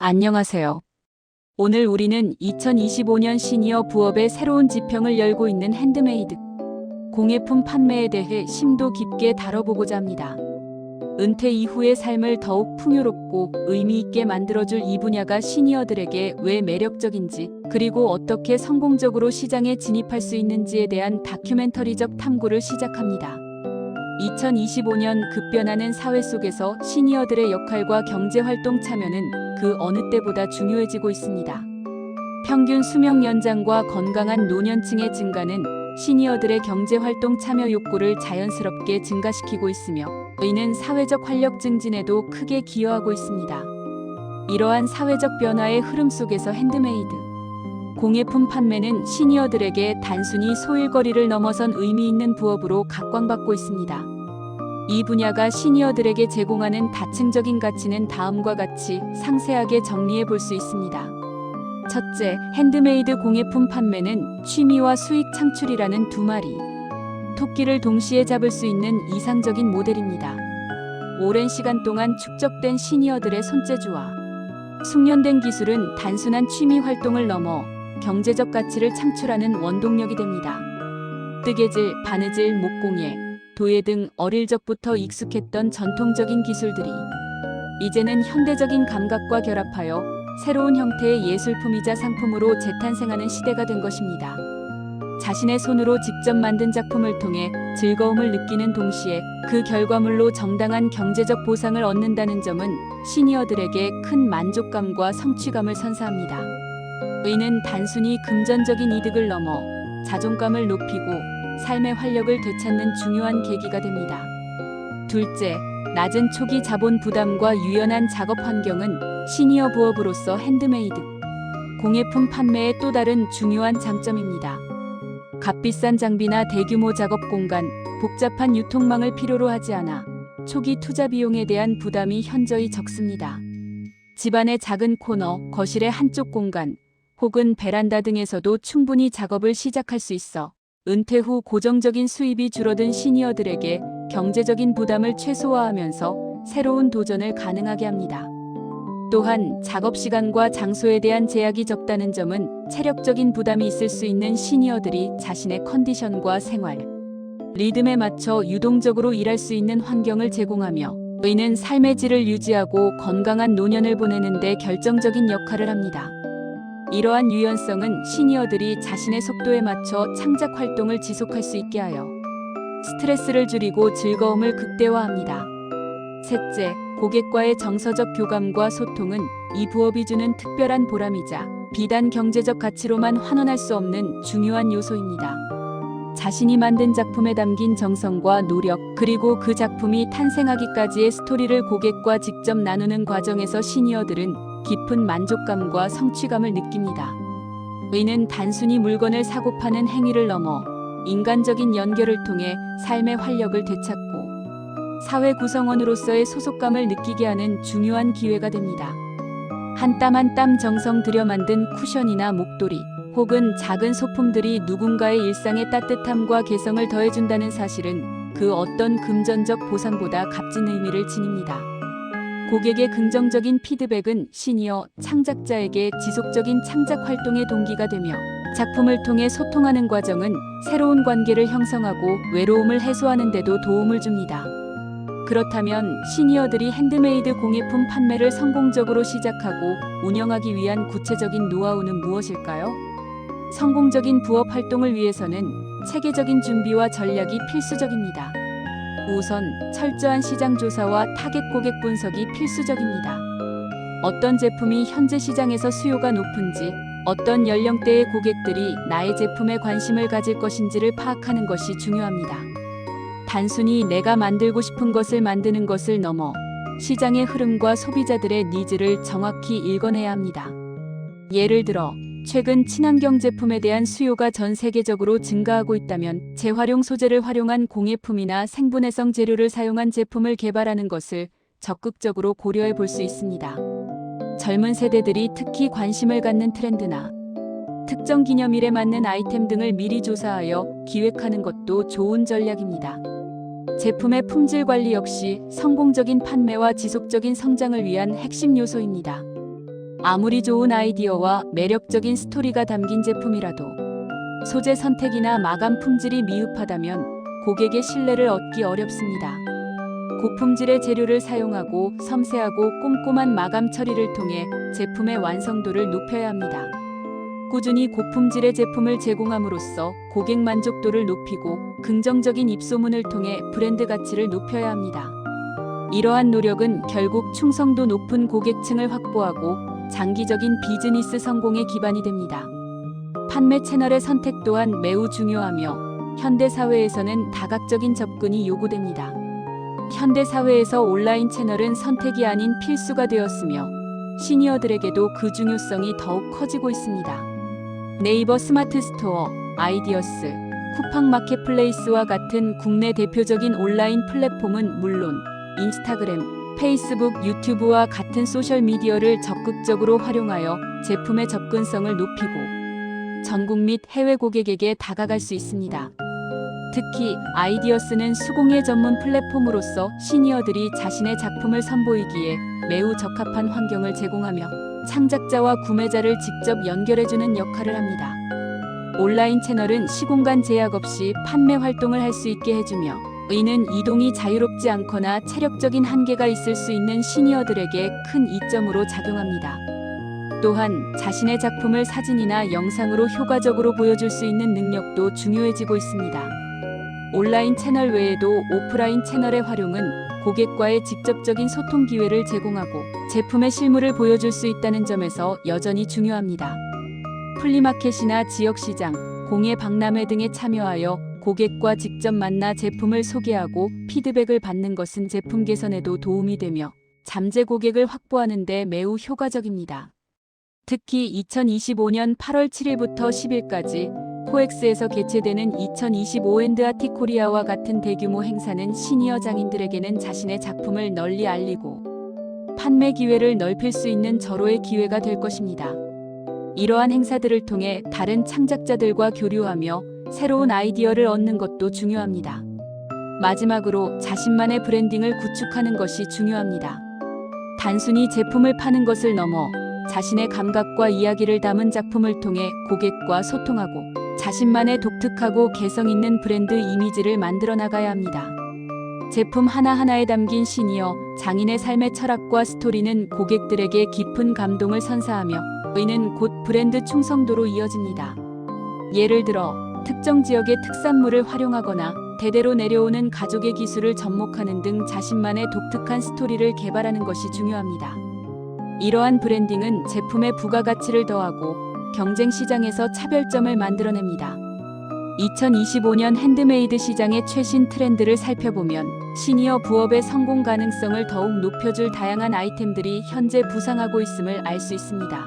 안녕하세요. 오늘 우리는 2025년 시니어 부업의 새로운 지평을 열고 있는 핸드메이드 공예품 판매에 대해 심도 깊게 다뤄보고자 합니다. 은퇴 이후의 삶을 더욱 풍요롭고 의미 있게 만들어줄 이 분야가 시니어들에게 왜 매력적인지, 그리고 어떻게 성공적으로 시장에 진입할 수 있는지에 대한 다큐멘터리적 탐구를 시작합니다. 2025년 급변하는 사회 속에서 시니어들의 역할과 경제활동 참여는 그 어느 때보다 중요해지고 있습니다. 평균 수명 연장과 건강한 노년층의 증가는 시니어들의 경제활동 참여 욕구를 자연스럽게 증가시키고 있으며, 이는 사회적 활력 증진에도 크게 기여하고 있습니다. 이러한 사회적 변화의 흐름 속에서 핸드메이드 공예품 판매는 시니어들에게 단순히 소일거리를 넘어선 의미 있는 부업으로 각광받고 있습니다. 이 분야가 시니어들에게 제공하는 다층적인 가치는 다음과 같이 상세하게 정리해 볼 수 있습니다. 첫째, 핸드메이드 공예품 판매는 취미와 수익 창출이라는 두 마리 토끼를 동시에 잡을 수 있는 이상적인 모델입니다. 오랜 시간 동안 축적된 시니어들의 손재주와 숙련된 기술은 단순한 취미 활동을 넘어 경제적 가치를 창출하는 원동력이 됩니다. 뜨개질, 바느질, 목공예, 도예 등 어릴 적부터 익숙했던 전통적인 기술들이 이제는 현대적인 감각과 결합하여 새로운 형태의 예술품이자 상품으로 재탄생하는 시대가 된 것입니다. 자신의 손으로 직접 만든 작품을 통해 즐거움을 느끼는 동시에 그 결과물로 정당한 경제적 보상을 얻는다는 점은 시니어들에게 큰 만족감과 성취감을 선사합니다. 이는 단순히 금전적인 이득을 넘어 자존감을 높이고 삶의 활력을 되찾는 중요한 계기가 됩니다. 둘째, 낮은 초기 자본 부담과 유연한 작업 환경은 시니어 부업으로서 핸드메이드 공예품 판매의 또 다른 중요한 장점입니다. 값비싼 장비나 대규모 작업 공간, 복잡한 유통망을 필요로 하지 않아 초기 투자 비용에 대한 부담이 현저히 적습니다. 집안의 작은 코너, 거실의 한쪽 공간, 혹은 베란다 등에서도 충분히 작업을 시작할 수 있어 은퇴 후 고정적인 수입이 줄어든 시니어들에게 경제적인 부담을 최소화하면서 새로운 도전을 가능하게 합니다. 또한 작업 시간과 장소에 대한 제약이 적다는 점은 체력적인 부담이 있을 수 있는 시니어들이 자신의 컨디션과 생활 리듬에 맞춰 유동적으로 일할 수 있는 환경을 제공하며, 이는 삶의 질을 유지하고 건강한 노년을 보내는 데 결정적인 역할을 합니다. 이러한 유연성은 시니어들이 자신의 속도에 맞춰 창작 활동을 지속할 수 있게 하여 스트레스를 줄이고 즐거움을 극대화합니다. 셋째, 고객과의 정서적 교감과 소통은 이 부업이 주는 특별한 보람이자 비단 경제적 가치로만 환원할 수 없는 중요한 요소입니다. 자신이 만든 작품에 담긴 정성과 노력, 그리고 그 작품이 탄생하기까지의 스토리를 고객과 직접 나누는 과정에서 시니어들은 깊은 만족감과 성취감을 느낍니다. 이는 단순히 물건을 사고 파는 행위를 넘어 인간적인 연결을 통해 삶의 활력을 되찾고 사회 구성원으로서의 소속감을 느끼게 하는 중요한 기회가 됩니다. 한 땀 한 땀 정성 들여 만든 쿠션이나 목도리, 혹은 작은 소품들이 누군가의 일상에 따뜻함과 개성을 더해준다는 사실은 그 어떤 금전적 보상보다 값진 의미를 지닙니다. 고객의 긍정적인 피드백은 시니어 창작자에게 지속적인 창작 활동의 동기가 되며, 작품을 통해 소통하는 과정은 새로운 관계를 형성하고 외로움을 해소하는 데도 도움을 줍니다. 그렇다면 시니어들이 핸드메이드 공예품 판매를 성공적으로 시작하고 운영하기 위한 구체적인 노하우는 무엇일까요? 성공적인 부업 활동을 위해서는 체계적인 준비와 전략이 필수적입니다. 우선 철저한 시장 조사와 타겟 고객 분석이 필수적입니다. 어떤 제품이 현재 시장에서 수요가 높은지, 어떤 연령대의 고객들이 나의 제품에 관심을 가질 것인지를 파악하는 것이 중요합니다. 단순히 내가 만들고 싶은 것을 만드는 것을 넘어 시장의 흐름과 소비자들의 니즈를 정확히 읽어내야 합니다. 예를 들어, 최근 친환경 제품에 대한 수요가 전 세계적으로 증가하고 있다면 재활용 소재를 활용한 공예품이나 생분해성 재료를 사용한 제품을 개발하는 것을 적극적으로 고려해 볼 수 있습니다. 젊은 세대들이 특히 관심을 갖는 트렌드나 특정 기념일에 맞는 아이템 등을 미리 조사하여 기획하는 것도 좋은 전략입니다. 제품의 품질 관리 역시 성공적인 판매와 지속적인 성장을 위한 핵심 요소입니다. 아무리 좋은 아이디어와 매력적인 스토리가 담긴 제품이라도 소재 선택이나 마감 품질이 미흡하다면 고객의 신뢰를 얻기 어렵습니다. 고품질의 재료를 사용하고 섬세하고 꼼꼼한 마감 처리를 통해 제품의 완성도를 높여야 합니다. 꾸준히 고품질의 제품을 제공함으로써 고객 만족도를 높이고 긍정적인 입소문을 통해 브랜드 가치를 높여야 합니다. 이러한 노력은 결국 충성도 높은 고객층을 확보하고 장기적인 비즈니스 성공의 기반이 됩니다. 판매 채널의 선택 또한 매우 중요하며 현대 사회에서는 다각적인 접근이 요구됩니다. 현대 사회에서 온라인 채널은 선택이 아닌 필수가 되었으며 시니어들에게도 그 중요성이 더욱 커지고 있습니다. 네이버 스마트 스토어, 아이디어스, 쿠팡 마켓플레이스와 같은 국내 대표적인 온라인 플랫폼은 물론 인스타그램, 페이스북, 유튜브와 같은 소셜미디어를 적극적으로 활용하여 제품의 접근성을 높이고 전국 및 해외 고객에게 다가갈 수 있습니다. 특히 아이디어스는 수공예 전문 플랫폼으로서 시니어들이 자신의 작품을 선보이기에 매우 적합한 환경을 제공하며 창작자와 구매자를 직접 연결해주는 역할을 합니다. 온라인 채널은 시공간 제약 없이 판매 활동을 할 수 있게 해주며 이는 이동이 자유롭지 않거나 체력적인 한계가 있을 수 있는 시니어들에게 큰 이점으로 작용합니다. 또한 자신의 작품을 사진이나 영상으로 효과적으로 보여줄 수 있는 능력도 중요해지고 있습니다. 온라인 채널 외에도 오프라인 채널의 활용은 고객과의 직접적인 소통 기회를 제공하고 제품의 실물을 보여줄 수 있다는 점에서 여전히 중요합니다. 플리마켓이나 지역시장, 공예 박람회 등에 참여하여 고객과 직접 만나 제품을 소개하고 피드백을 받는 것은 제품 개선에도 도움이 되며 잠재 고객을 확보하는 데 매우 효과적입니다. 특히 2025년 8월 7일부터 10일까지 코엑스에서 개최되는 2025 엔드아티 코리아와 같은 대규모 행사는 시니어 장인들에게는 자신의 작품을 널리 알리고 판매 기회를 넓힐 수 있는 절호의 기회가 될 것입니다. 이러한 행사들을 통해 다른 창작자들과 교류하며 새로운 아이디어를 얻는 것도 중요합니다. 마지막으로 자신만의 브랜딩을 구축하는 것이 중요합니다. 단순히 제품을 파는 것을 넘어 자신의 감각과 이야기를 담은 작품을 통해 고객과 소통하고 자신만의 독특하고 개성 있는 브랜드 이미지를 만들어 나가야 합니다. 제품 하나하나에 담긴 시니어 장인의 삶의 철학과 스토리는 고객들에게 깊은 감동을 선사하며 이는 곧 브랜드 충성도로 이어집니다. 예를 들어 특정 지역의 특산물을 활용하거나 대대로 내려오는 가족의 기술을 접목하는 등 자신만의 독특한 스토리를 개발하는 것이 중요합니다. 이러한 브랜딩은 제품의 부가가치를 더하고 경쟁 시장에서 차별점을 만들어냅니다. 2025년 핸드메이드 시장의 최신 트렌드를 살펴보면 시니어 부업의 성공 가능성을 더욱 높여줄 다양한 아이템들이 현재 부상하고 있음을 알 수 있습니다.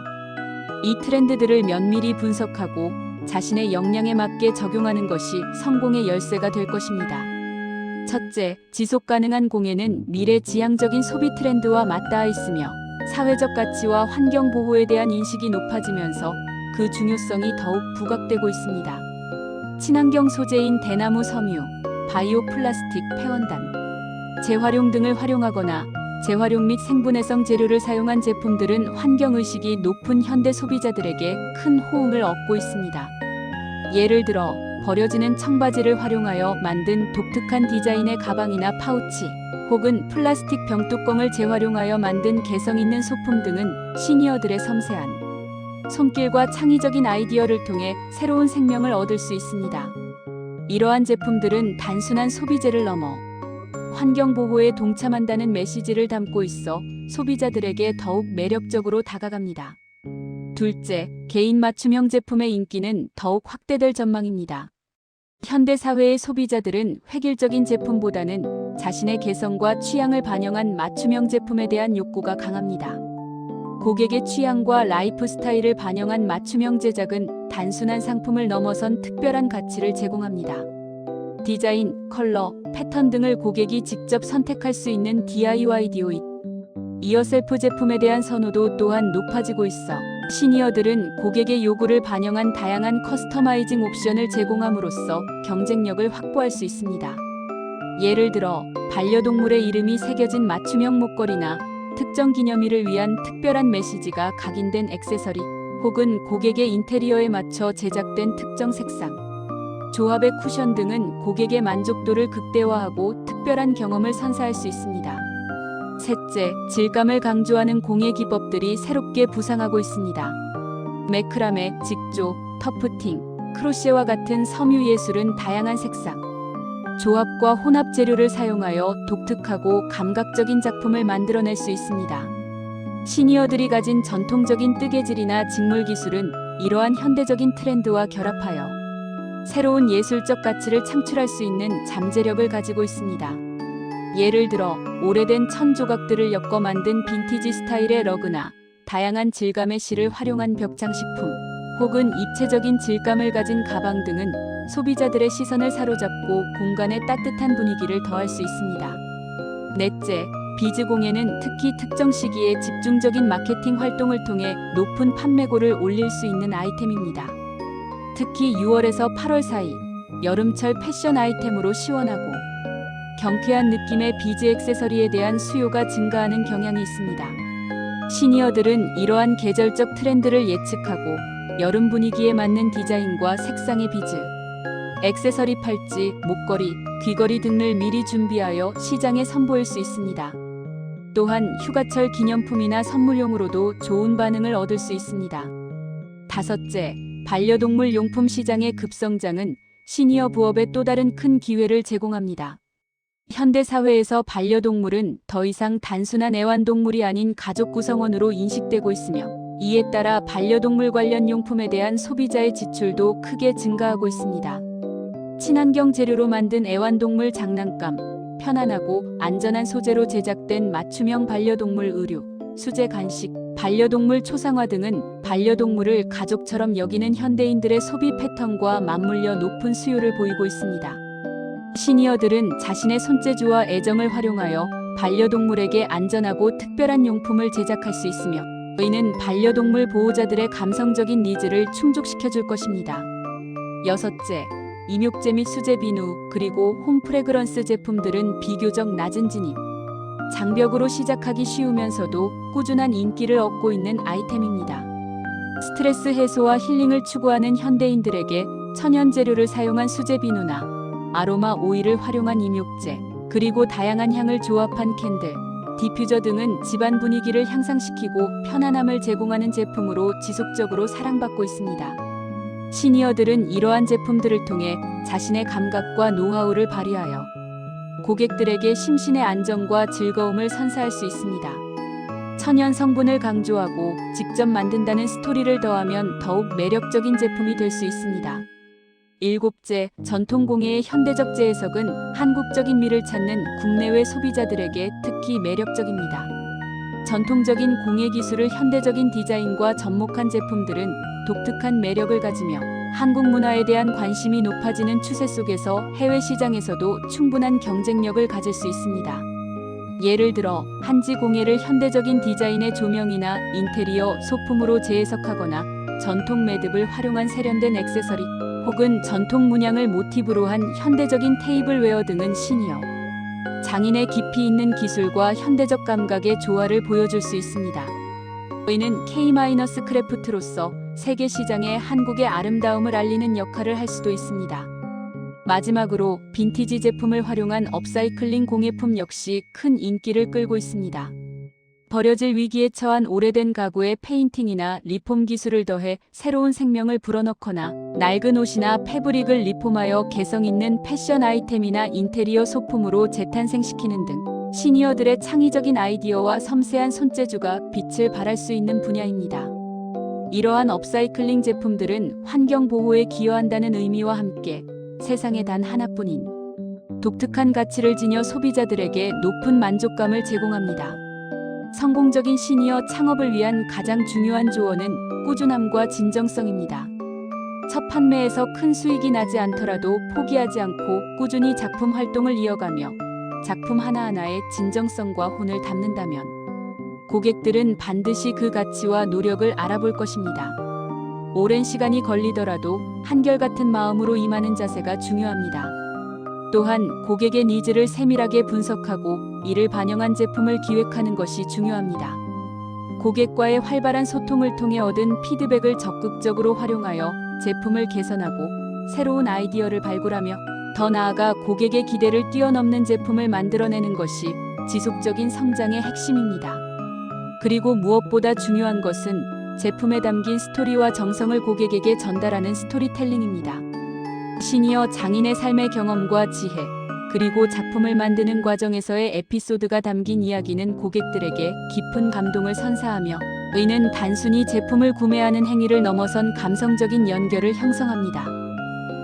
이 트렌드들을 면밀히 분석하고 자신의 역량에 맞게 적용하는 것이 성공의 열쇠가 될 것입니다. 첫째, 지속 가능한 공예는 미래지향적인 소비 트렌드와 맞닿아 있으며 사회적 가치와 환경 보호에 대한 인식이 높아지면서 그 중요성이 더욱 부각되고 있습니다. 친환경 소재인 대나무 섬유, 바이오 플라스틱 폐원단, 재활용 등을 활용하거나 재활용 및 생분해성 재료를 사용한 제품들은 환경의식이 높은 현대 소비자들에게 큰 호응을 얻고 있습니다. 예를 들어 버려지는 청바지를 활용하여 만든 독특한 디자인의 가방이나 파우치, 혹은 플라스틱 병뚜껑을 재활용하여 만든 개성 있는 소품 등은 시니어들의 섬세한 손길과 창의적인 아이디어를 통해 새로운 생명을 얻을 수 있습니다. 이러한 제품들은 단순한 소비재를 넘어 환경 보호에 동참한다는 메시지를 담고 있어 소비자들에게 더욱 매력적으로 다가갑니다. 둘째, 개인 맞춤형 제품의 인기는 더욱 확대될 전망입니다. 현대 사회의 소비자들은 획일적인 제품보다는 자신의 개성과 취향을 반영한 맞춤형 제품에 대한 욕구가 강합니다. 고객의 취향과 라이프 스타일을 반영한 맞춤형 제작은 단순한 상품을 넘어선 특별한 가치를 제공합니다. 디자인, 컬러, 패턴 등을 고객이 직접 선택할 수 있는 DIY 디오잇, 이어셀프 제품에 대한 선호도 또한 높아지고 있어 시니어들은 고객의 요구를 반영한 다양한 커스터마이징 옵션을 제공함으로써 경쟁력을 확보할 수 있습니다. 예를 들어 반려동물의 이름이 새겨진 맞춤형 목걸이나 특정 기념일을 위한 특별한 메시지가 각인된 액세서리 혹은 고객의 인테리어에 맞춰 제작된 특정 색상, 조합의 쿠션 등은 고객의 만족도를 극대화하고 특별한 경험을 선사할 수 있습니다. 셋째, 질감을 강조하는 공예 기법들이 새롭게 부상하고 있습니다. 매크라메, 직조, 터프팅, 크로셰와 같은 섬유 예술은 다양한 색상, 조합과 혼합 재료를 사용하여 독특하고 감각적인 작품을 만들어낼 수 있습니다. 시니어들이 가진 전통적인 뜨개질이나 직물 기술은 이러한 현대적인 트렌드와 결합하여 새로운 예술적 가치를 창출할 수 있는 잠재력을 가지고 있습니다. 예를 들어 오래된 천 조각들을 엮어 만든 빈티지 스타일의 러그나 다양한 질감의 실을 활용한 벽장식품, 혹은 입체적인 질감을 가진 가방 등은 소비자들의 시선을 사로잡고 공간에 따뜻한 분위기를 더할 수 있습니다. 넷째, 비즈 공예는 특히 특정 시기에 집중적인 마케팅 활동을 통해 높은 판매고를 올릴 수 있는 아이템입니다. 특히 6월에서 8월 사이 여름철 패션 아이템으로 시원하고 경쾌한 느낌의 비즈 액세서리에 대한 수요가 증가하는 경향이 있습니다. 시니어들은 이러한 계절적 트렌드를 예측하고 여름 분위기에 맞는 디자인과 색상의 비즈, 액세서리 팔찌, 목걸이, 귀걸이 등을 미리 준비하여 시장에 선보일 수 있습니다. 또한 휴가철 기념품이나 선물용으로도 좋은 반응을 얻을 수 있습니다. 다섯째, 반려동물 용품 시장의 급성장은 시니어 부업에 또 다른 큰 기회를 제공합니다. 현대 사회에서 반려동물은 더 이상 단순한 애완동물이 아닌 가족 구성원으로 인식되고 있으며, 이에 따라 반려동물 관련 용품에 대한 소비자의 지출도 크게 증가하고 있습니다. 친환경 재료로 만든 애완동물 장난감, 편안하고 안전한 소재로 제작된 맞춤형 반려동물 의류, 수제 간식, 반려동물 초상화 등은 반려동물을 가족처럼 여기는 현대인들의 소비 패턴과 맞물려 높은 수요를 보이고 있습니다. 시니어들은 자신의 손재주와 애정을 활용하여 반려동물에게 안전하고 특별한 용품을 제작할 수 있으며, 이는 반려동물 보호자들의 감성적인 니즈를 충족시켜줄 것입니다. 여섯째, 입욕제 및 수제 비누, 그리고 홈 프레그런스 제품들은 비교적 낮은 진입, 장벽으로 시작하기 쉬우면서도 꾸준한 인기를 얻고 있는 아이템입니다. 스트레스 해소와 힐링을 추구하는 현대인들에게 천연 재료를 사용한 수제 비누나 아로마 오일을 활용한 입욕제, 그리고 다양한 향을 조합한 캔들, 디퓨저 등은 집안 분위기를 향상시키고 편안함을 제공하는 제품으로 지속적으로 사랑받고 있습니다. 시니어들은 이러한 제품들을 통해 자신의 감각과 노하우를 발휘하여 고객들에게 심신의 안정과 즐거움을 선사할 수 있습니다. 천연 성분을 강조하고 직접 만든다는 스토리를 더하면 더욱 매력적인 제품이 될 수 있습니다. 일곱째, 전통공예의 현대적 재해석은 한국적인 미를 찾는 국내외 소비자들에게 특히 매력적입니다. 전통적인 공예 기술을 현대적인 디자인과 접목한 제품들은 독특한 매력을 가지며 한국 문화에 대한 관심이 높아지는 추세 속에서 해외 시장에서도 충분한 경쟁력을 가질 수 있습니다. 예를 들어 한지 공예를 현대적인 디자인의 조명이나 인테리어 소품으로 재해석하거나 전통 매듭을 활용한 세련된 액세서리, 혹은 전통 문양을 모티브로 한 현대적인 테이블웨어 등은 시니어 장인의 깊이 있는 기술과 현대적 감각의 조화를 보여줄 수 있습니다. 이는 K-크래프트로서 세계 시장에 한국의 아름다움을 알리는 역할을 할 수도 있습니다. 마지막으로 빈티지 제품을 활용한 업사이클링 공예품 역시 큰 인기를 끌고 있습니다. 버려질 위기에 처한 오래된 가구에 페인팅이나 리폼 기술을 더해 새로운 생명을 불어넣거나 낡은 옷이나 패브릭을 리폼하여 개성 있는 패션 아이템이나 인테리어 소품으로 재탄생시키는 등 시니어들의 창의적인 아이디어와 섬세한 손재주가 빛을 발할 수 있는 분야입니다. 이러한 업사이클링 제품들은 환경 보호에 기여한다는 의미와 함께 세상에 단 하나뿐인 독특한 가치를 지녀 소비자들에게 높은 만족감을 제공합니다. 성공적인 시니어 창업을 위한 가장 중요한 조언은 꾸준함과 진정성입니다. 첫 판매에서 큰 수익이 나지 않더라도 포기하지 않고 꾸준히 작품 활동을 이어가며 작품 하나하나에 진정성과 혼을 담는다면 고객들은 반드시 그 가치와 노력을 알아볼 것입니다. 오랜 시간이 걸리더라도 한결같은 마음으로 임하는 자세가 중요합니다. 또한 고객의 니즈를 세밀하게 분석하고 이를 반영한 제품을 기획하는 것이 중요합니다. 고객과의 활발한 소통을 통해 얻은 피드백을 적극적으로 활용하여 제품을 개선하고 새로운 아이디어를 발굴하며 더 나아가 고객의 기대를 뛰어넘는 제품을 만들어내는 것이 지속적인 성장의 핵심입니다. 그리고 무엇보다 중요한 것은 제품에 담긴 스토리와 정성을 고객에게 전달하는 스토리텔링입니다. 시니어 장인의 삶의 경험과 지혜, 그리고 작품을 만드는 과정에서의 에피소드가 담긴 이야기는 고객들에게 깊은 감동을 선사하며 이는 단순히 제품을 구매하는 행위를 넘어선 감성적인 연결을 형성합니다.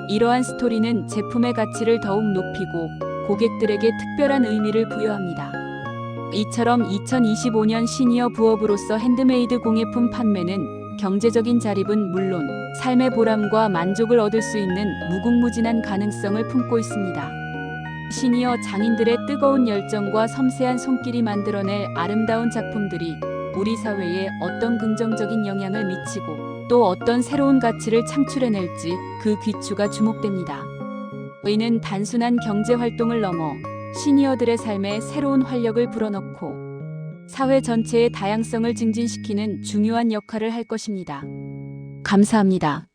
이러한 스토리는 제품의 가치를 더욱 높이고 고객들에게 특별한 의미를 부여합니다. 이처럼 2025년 시니어 부업으로서 핸드메이드 공예품 판매는 경제적인 자립은 물론 삶의 보람과 만족을 얻을 수 있는 무궁무진한 가능성을 품고 있습니다. 시니어 장인들의 뜨거운 열정과 섬세한 손길이 만들어낼 아름다운 작품들이 우리 사회에 어떤 긍정적인 영향을 미치고 또 어떤 새로운 가치를 창출해낼지 그 귀추가 주목됩니다. 이는 단순한 경제 활동을 넘어 시니어들의 삶에 새로운 활력을 불어넣고 사회 전체의 다양성을 증진시키는 중요한 역할을 할 것입니다. 감사합니다.